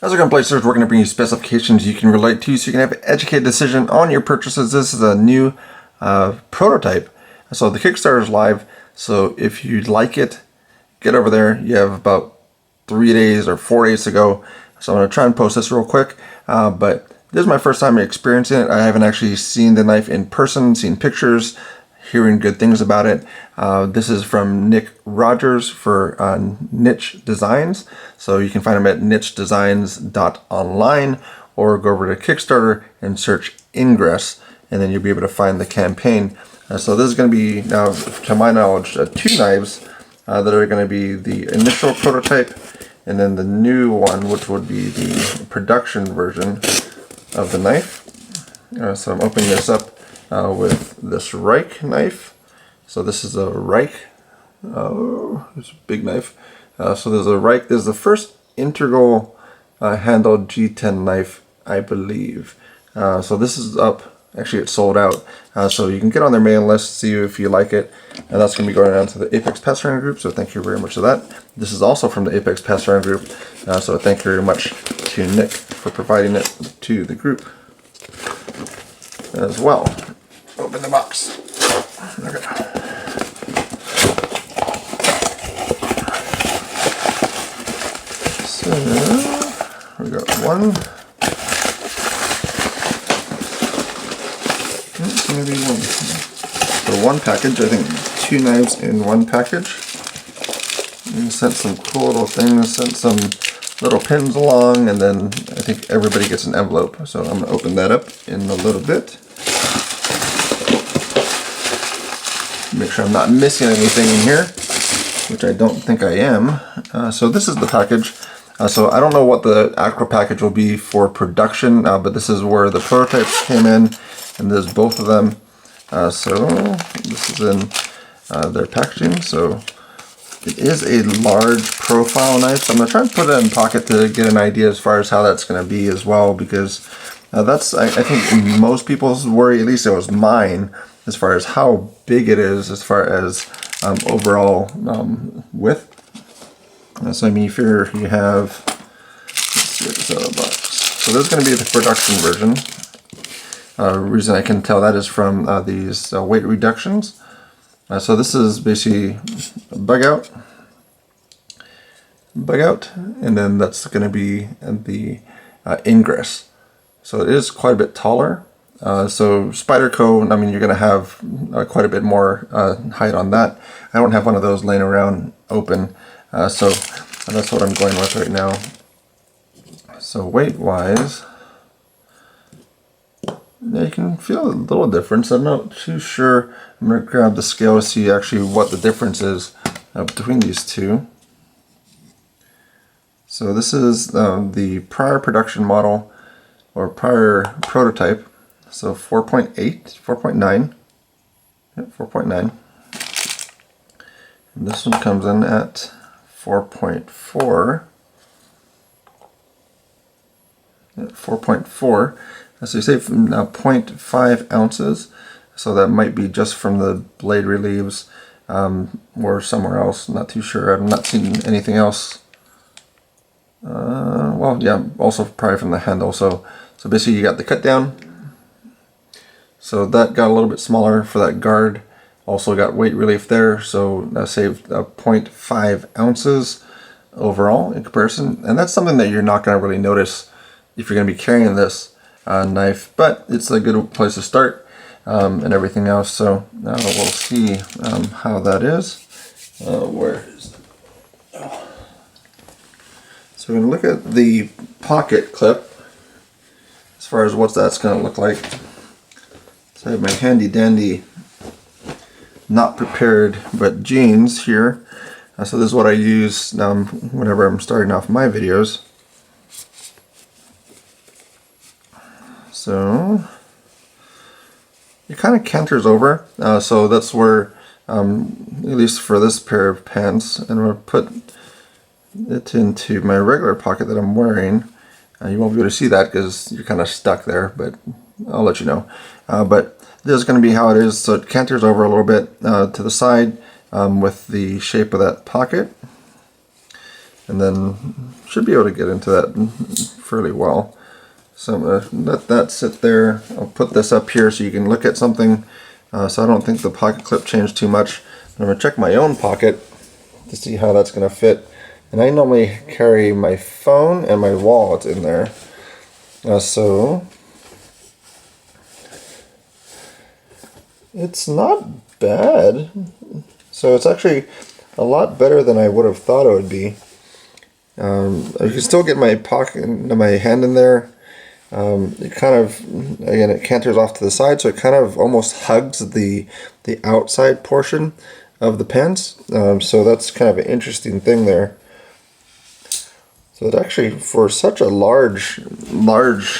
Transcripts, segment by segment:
How's it going, Placers? We're going to bring you specifications you can relate to so you can have an educated decision on your purchases. This is a new prototype. So the Kickstarter is live. So if you like it, get over there. You have about 3 days or 4 days to go. So I'm going to try and post this real quick. But this is my first time experiencing it. I haven't actually seen the knife in person, seen pictures, hearing good things about it. This is from Nick Rogers for Nitch Designs. So you can find them at nitchdesigns.online or go over to Kickstarter and search Ingress, and then you'll be able to find the campaign. So this is going to be, now to my knowledge, 2 knives that are going to be the initial prototype and then the new one, which would be the production version of the knife. So I'm opening this up with this Reich knife. So this is a Reich. Oh, it's a big knife. So there's a Reich. There's the first integral handled G10 knife, I believe. So this is up. Actually, it's sold out. So you can get on their mailing list, see if you like it. And that's going to be going down to the Apex Pass Around group. So thank you very much for that. This is also from the Apex Pass Around group. So thank you very much to Nick for providing it to the group as well. Open the box. Okay. So we got one. Maybe one. So one package. I think 2 knives in one package. And sent some cool little things. Sent some little pins along, and then I think everybody gets an envelope. So I'm gonna open that up in a little bit. Make sure I'm not missing anything in here, which I don't think I am. So this is the package. So I don't know what the actual package will be for production, but this is where the prototypes came in, and there's both of them. So this is in their packaging. So it is a large profile knife. So I'm gonna try and put it in pocket to get an idea as far as how that's gonna be as well, because that's, I think, most people's worry, at least it was mine, as far as how big it is, as far as overall width. So I mean, if you have, let's see what's out of the box. So this is going to be the production version. Reason I can tell that is from these weight reductions. So this is basically a bug out, and then that's going to be the ingress. So it is quite a bit taller. So Spyderco, I mean, you're going to have quite a bit more height on that. I don't have one of those laying around open, so that's what I'm going with right now. So weight-wise, you can feel a little difference. I'm not too sure. I'm going to grab the scale to see actually what the difference is between these two. So this is the prior production model, or prior prototype. So 4.8, 4.9, yeah, 4.9. And this one comes in at 4.4. Yeah, 4.4. So you say 0.5 ounces. So that might be just from the blade relieves or somewhere else. Not too sure. I've not seen anything else. Well, yeah, also probably from the handle. So basically you got the cut down. So that got a little bit smaller for that guard. Also got weight relief there, so that saved 0.5 ounces overall in comparison. And that's something that you're not going to really notice if you're going to be carrying this knife, but it's a good place to start and everything else. So now we'll see how that is. Where is it? Oh. So we're going to look at the pocket clip as far as what that's going to look like. I have my handy dandy, not prepared, but jeans here. So this is what I use whenever I'm starting off my videos. So it kind of canters over. So that's where, at least for this pair of pants, and I'm going to put it into my regular pocket that I'm wearing. You won't be able to see that because you're kind of stuck there, but I'll let you know. But this is going to be how it is. So it canters over a little bit to the side with the shape of that pocket. And then should be able to get into that fairly well. So I'm going to let that sit there. I'll put this up here so you can look at something. So I don't think the pocket clip changed too much. I'm going to check my own pocket to see how that's going to fit. And I normally carry my phone and my wallet in there. So it's not bad. So it's actually a lot better than I would have thought it would be. I can still get my pocket, my hand in there. It kind of, again, it canters off to the side, so it kind of almost hugs the outside portion of the pens. So that's kind of an interesting thing there. So it actually, for such a large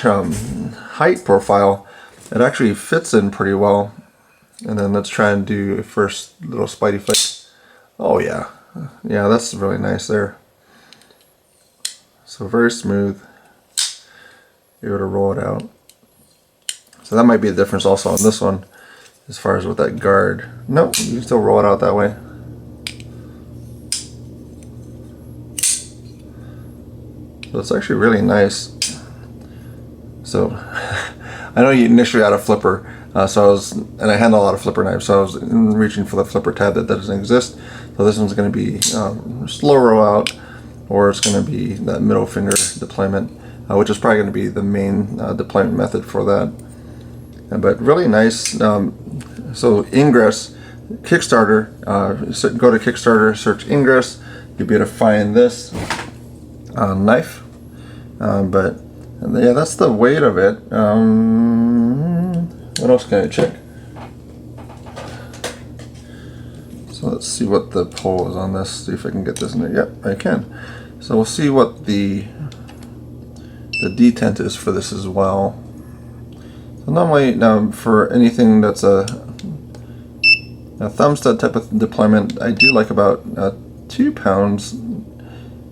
height profile, it actually fits in pretty well. And then let's try and do a first little spidey flick. Oh yeah, yeah, that's really nice there. So very smooth. You're able to roll it out. So that might be a difference also on this one, as far as with that guard. Nope, you can still roll it out that way. So it's actually really nice. So I know you initially had a flipper, and I handle a lot of flipper knives, so I was reaching for the flipper tab that doesn't exist. So this one's going to be slow roll out, or it's going to be that middle finger deployment, which is probably going to be the main deployment method for that. But really nice. So Ingress, Kickstarter, go to Kickstarter, search Ingress, you'll be able to find this knife. But yeah, that's the weight of it. What else can I check? So let's see what the pull is on this. See if I can get this in there. Yep, I can. So we'll see what the detent is for this as well. So normally, for anything that's a thumb stud type of deployment, I do like about 2 pounds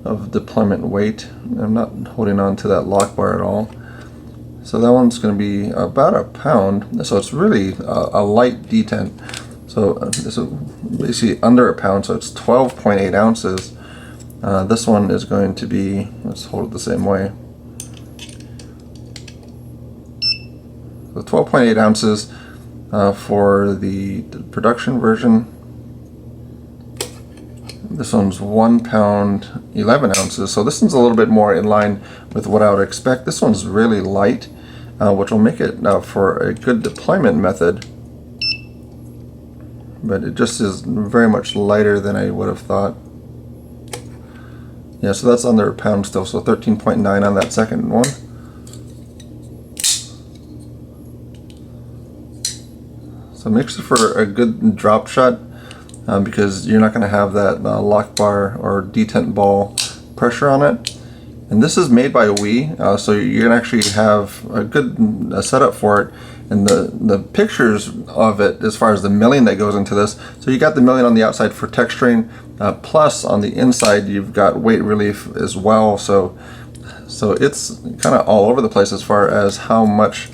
of deployment weight. I'm not holding on to that lock bar at all. So that one's going to be about 1 pound. So it's really a light detent. So this is basically under 1 pound, so it's 12.8 ounces. This one is going to be, let's hold it the same way. So 12.8 ounces for the production version. This one's 1 pound, 11 ounces. So this one's a little bit more in line with what I would expect. This one's really light, which will make it for a good deployment method. But it just is very much lighter than I would have thought. Yeah, so that's under 1 pound still, so 13.9 on that second one. So it makes it for a good drop shot, because you're not going to have that lock bar or detent ball pressure on it. And this is made by so you're going to actually have a good setup for it. And the pictures of it, as far as the milling that goes into this, so you got the milling on the outside for texturing, plus on the inside you've got weight relief as well. So it's kind of all over the place as far as how much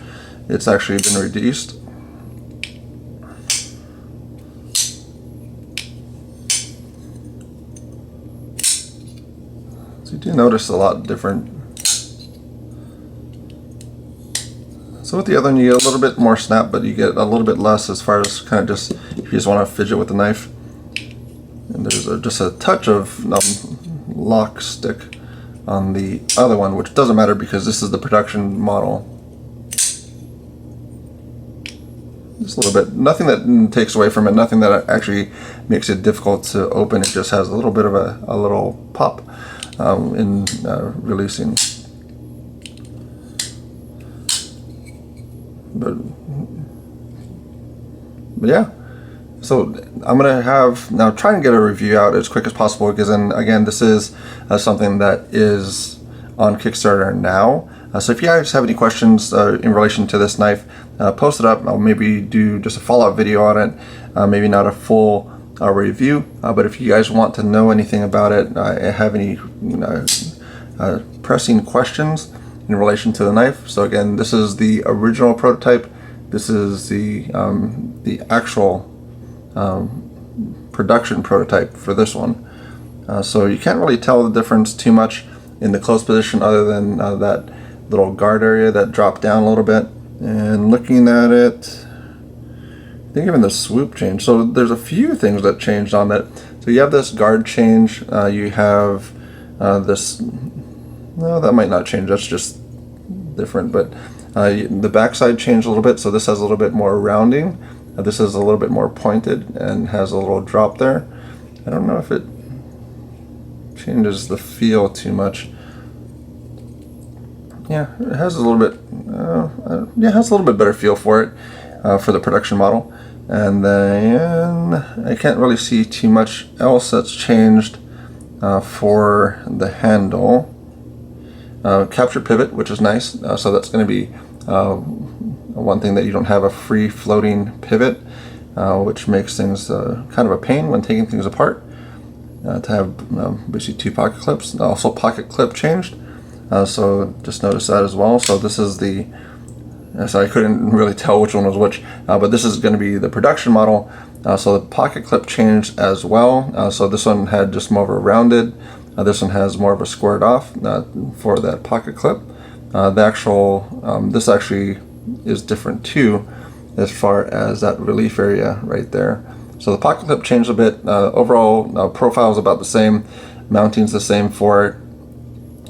it's actually been reduced. So you do notice a lot different. So with the other one you get a little bit more snap, but you get a little bit less as far as kind of just, if you just want to fidget with the knife. And there's just a touch of lock stick on the other one, which doesn't matter because this is the production model. Just a little bit, nothing that takes away from it, nothing that actually makes it difficult to open. It just has a little bit of a little pop in releasing. But yeah, so I'm gonna have now try and get a review out as quick as possible, because then again, this is something that is on Kickstarter now. So if you guys have any questions in relation to this knife, post it up. I'll maybe do just a follow-up video on it, maybe not a full review, but if you guys want to know anything about it, have any pressing questions in relation to the knife. So again, this is the original prototype. This is the actual production prototype for this one. So you can't really tell the difference too much. in the closed position other than that little guard area that dropped down a little bit. And looking at it, I think even the swoop changed. So there's a few things that changed on that. So you have this guard change, you have this, no, that might not change, that's just different, but the backside changed a little bit, so this has a little bit more rounding. This is a little bit more pointed and has a little drop there. I don't know if it changes the feel too much. Yeah, it has a little bit, yeah, it has a little bit better feel for it, for the production model. And then I can't really see too much else that's changed for the handle. Capture pivot, which is nice, so that's going to be one thing that you don't have a free floating pivot, which makes things kind of a pain when taking things apart. To have basically two pocket clips. Also pocket clip changed, so just notice that as well. So this is the, so I couldn't really tell which one was which, but this is going to be the production model. So the pocket clip changed as well. So this one had just more of a rounded, this one has more of a squared off for that pocket clip. The actual, this actually is different too, as far as that relief area right there. So the pocket clip changed a bit. Overall profile is about the same, mounting's the same for it.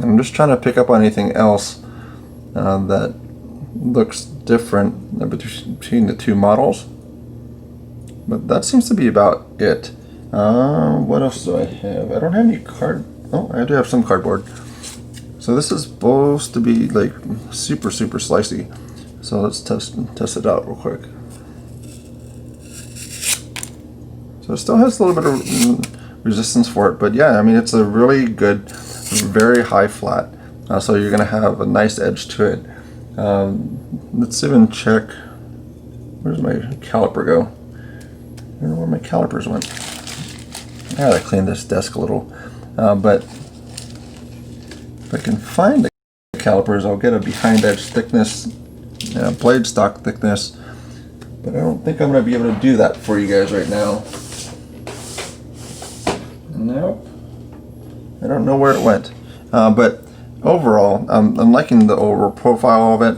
I'm just trying to pick up on anything else that looks different between the two models, but that seems to be about it. What else do I have? I don't have any card. Oh, I do have some cardboard. So this is supposed to be like super slicey. So let's test it out real quick. So it still has a little bit of resistance for it, but yeah, I mean, it's a really good, very high flat. So you're gonna have a nice edge to it. Let's even check, where's my caliper go? I don't know where my calipers went. I gotta clean this desk a little, but if I can find the calipers, I'll get a behind edge thickness, blade stock thickness, but I don't think I'm gonna be able to do that for you guys right now. Nope, I don't know where it went, but overall, I'm liking the overall profile of it.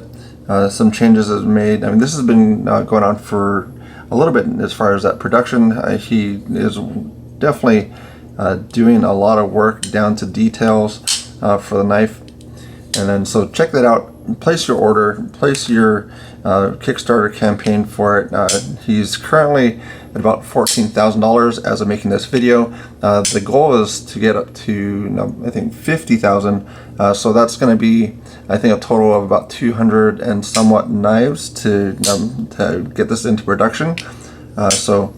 Some changes is made. I mean, this has been going on for a little bit as far as that production. He is definitely doing a lot of work down to details for the knife. And then, so check that out. Place your order, place your Kickstarter campaign for it. He's currently at about $14,000 as of making this video. The goal is to get up to, I think, 50,000. So that's going to be, I think, a total of about 200 and somewhat knives to get this into production. So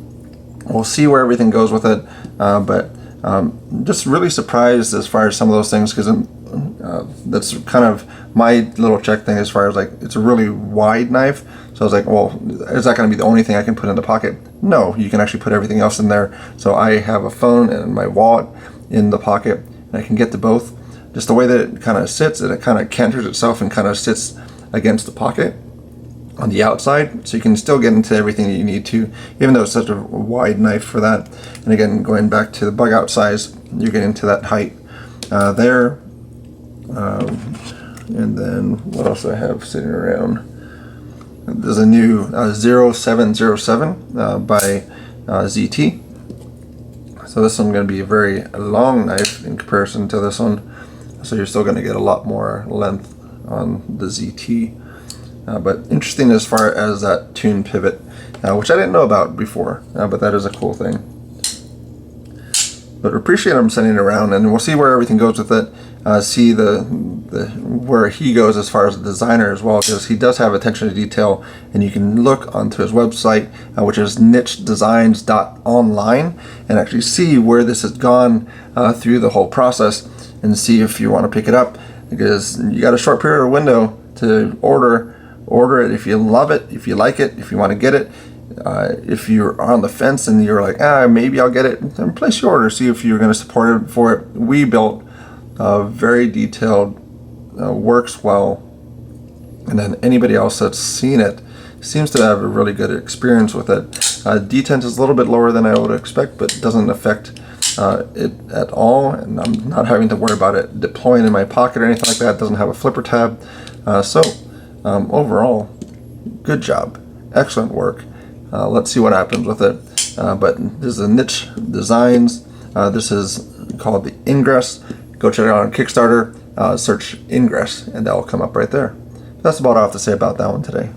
we'll see where everything goes with it. But just really surprised as far as some of those things, because that's kind of my little check thing as far as, like, it's a really wide knife. So I was like, well, is that going to be the only thing I can put in the pocket? No, you can actually put everything else in there. So I have a phone and my wallet in the pocket, and I can get to both. Just the way that it kind of sits, it kind of canters itself and kind of sits against the pocket on the outside, so you can still get into everything that you need to, even though it's such a wide knife for that. And again, going back to the bug out size, you get into that height there. And then what else do I have sitting around? There's a new 0707 by ZT. So this one's going to be a very long knife in comparison to this one. So you're still going to get a lot more length on the ZT. But interesting as far as that tune pivot, which I didn't know about before, but that is a cool thing. But appreciate him sending it around, and we'll see where everything goes with it. See where he goes as far as the designer as well, because he does have attention to detail, and you can look onto his website, which is nitchdesigns.online, and actually see where this has gone through the whole process, and see if you want to pick it up, because you got a short period of window to order it if you love it, if you like it, if you want to get it. If you're on the fence and you're like, maybe I'll get it, then place your order, see if you're going to support it for it. We built very detailed, works well, and then anybody else that's seen it seems to have a really good experience with it. Detent is a little bit lower than I would expect, but it doesn't affect it at all, and I'm not having to worry about it deploying in my pocket or anything like that. It doesn't have a flipper tab. Overall, good job. Excellent work. Let's see what happens with it. But this is a Nitch Designs. This is called the Ingress. Go check it out on Kickstarter. Search Ingress, and that will come up right there. That's about all I have to say about that one today.